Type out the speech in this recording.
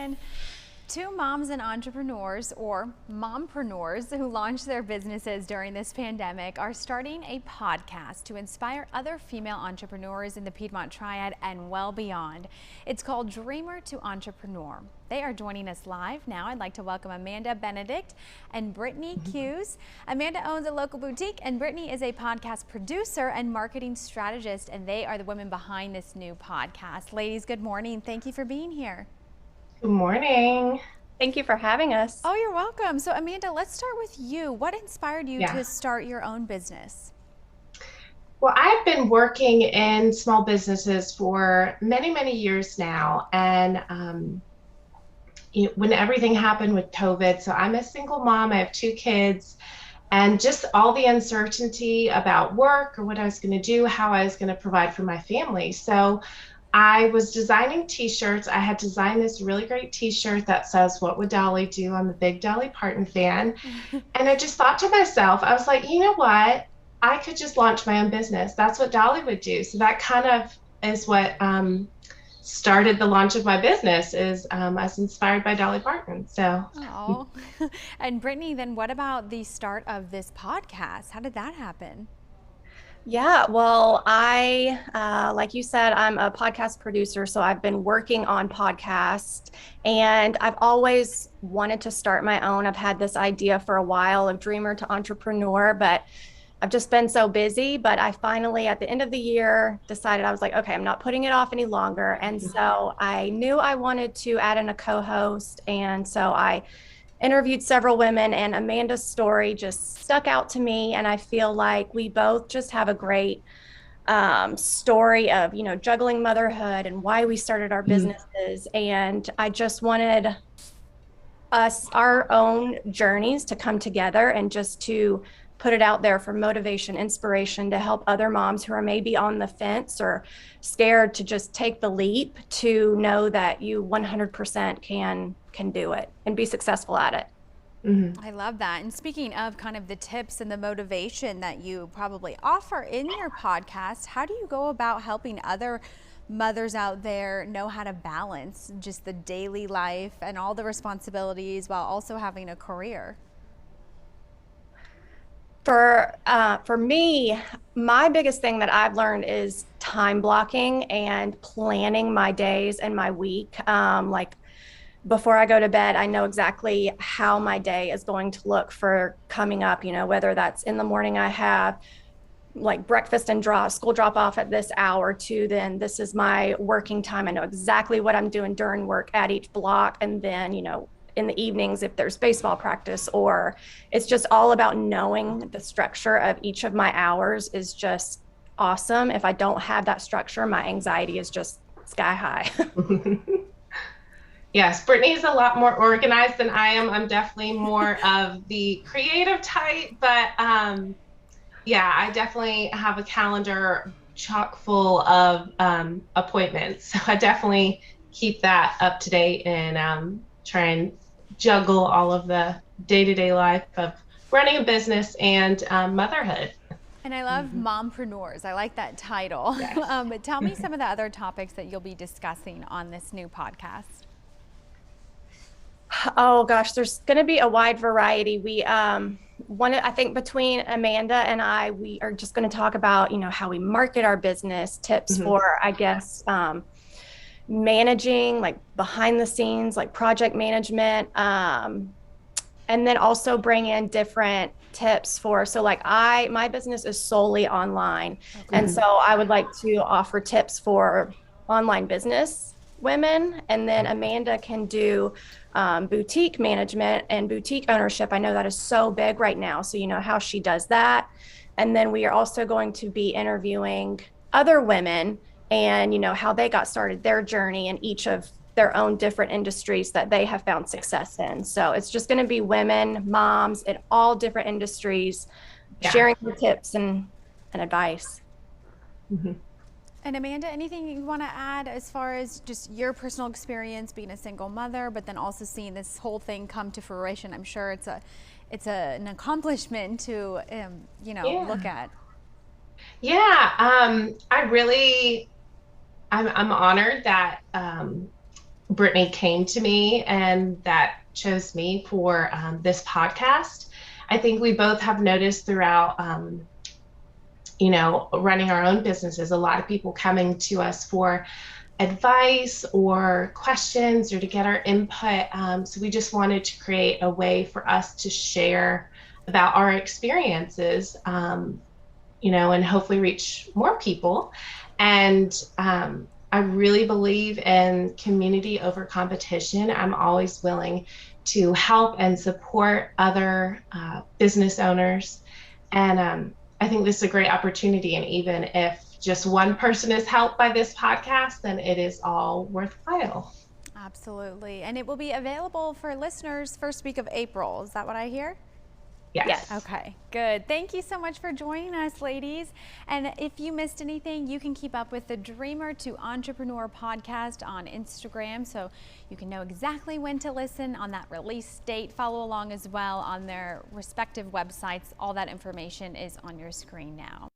conversation. Two moms and entrepreneurs, or mompreneurs, who launched their businesses during this pandemic are starting a podcast to inspire other female entrepreneurs in the Piedmont Triad and well beyond. It's called Dreamer to Entrepreneur. They are joining us live now. I'd like to welcome Amanda Benedict and Brittany Hughes. Amanda owns a local boutique, and Brittany is a podcast producer and marketing strategist, and they are the women behind this new podcast. Ladies, good morning. Thank you for being here. Good morning. Thank you for having us. Oh, you're welcome. So Amanda, let's start with you. What inspired you to start your own business? Well, I've been working in small businesses for many, many years now. And when everything happened with COVID, so I'm a single mom, I have two kids, and just all the uncertainty about work or what I was going to do, how I was going to provide for my family. So I was designing t-shirts. I had designed this really great t-shirt that says, "What would Dolly do?" I'm a big Dolly Parton fan. And I just thought to myself, I was like, you know what? I could just launch my own business. That's what Dolly would do. So that kind of is what started the launch of my business, is I was inspired by Dolly Parton. So. Oh, and Brittany, then what about the start of this podcast? How did that happen? Yeah, well, like you said, I'm a podcast producer, so I've been working on podcasts, and I've always wanted to start my own. I've had this idea for a while of dreamer to entrepreneur, but I've just been so busy. But I finally, at the end of the year, decided, I was like, okay, I'm not putting it off any longer. And so I knew I wanted to add in a co-host, and so I interviewed several women, and Amanda's story just stuck out to me. And I feel like we both just have a great story of, juggling motherhood and why we started our businesses. And I just wanted our own journeys to come together and just to put it out there for motivation, inspiration, to help other moms who are maybe on the fence or scared to just take the leap, to know that you 100% can do it and be successful at it. Mm-hmm. I love that. And speaking of kind of the tips and the motivation that you probably offer in your podcast, how do you go about helping other mothers out there know how to balance just the daily life and all the responsibilities while also having a career? For me, my biggest thing that I've learned is time blocking and planning my days and my week. Like before I go to bed, I know exactly how my day is going to look for coming up, whether that's in the morning, I have like breakfast and school drop off at this hour, to then this is my working time. I know exactly what I'm doing during work at each block. And then, in the evenings, if there's baseball practice, or it's just all about knowing the structure of each of my hours is just awesome. If I don't have that structure, my anxiety is just sky high. Yes, Brittany's a lot more organized than I am. I'm definitely more of the creative type, but yeah, I definitely have a calendar chock full of appointments. So I definitely keep that up to date and try and juggle all of the day-to-day life of running a business and motherhood. And I love mompreneurs. I like that title. Yes. But tell me some of the other topics that you'll be discussing on this new podcast. Oh gosh, there's going to be a wide variety. I think between Amanda and I, we are just going to talk about, how we market our business, tips for, I guess, managing, like behind the scenes, like project management, and then also bring in different tips so like my business is solely online. And so I would like to offer tips for online business women, and then Amanda can do boutique management and boutique ownership. I know that is so big right now, so how she does that. And then we are also going to be interviewing other women and how they got started, their journey in each of their own different industries that they have found success in. So it's just going to be women, moms in all different industries, sharing the tips and advice. And Amanda, anything you want to add as far as just your personal experience being a single mother, but then also seeing this whole thing come to fruition? I'm sure it's an accomplishment to look at. Yeah, I'm honored that Brittany came to me and that chose me for this podcast. I think we both have noticed throughout, running our own businesses, a lot of people coming to us for advice or questions or to get our input. So we just wanted to create a way for us to share about our experiences, and hopefully reach more people. And I really believe in community over competition. I'm always willing to help and support other business owners. And I think this is a great opportunity. And even if just one person is helped by this podcast, then it is all worthwhile. Absolutely. And it will be available for listeners first week of April. Is that what I hear? Yes. Okay, good. Thank you so much for joining us, ladies. And if you missed anything, you can keep up with the Dreamer to Entrepreneur podcast on Instagram, so you can know exactly when to listen on that release date. Follow along as well on their respective websites. All that information is on your screen now.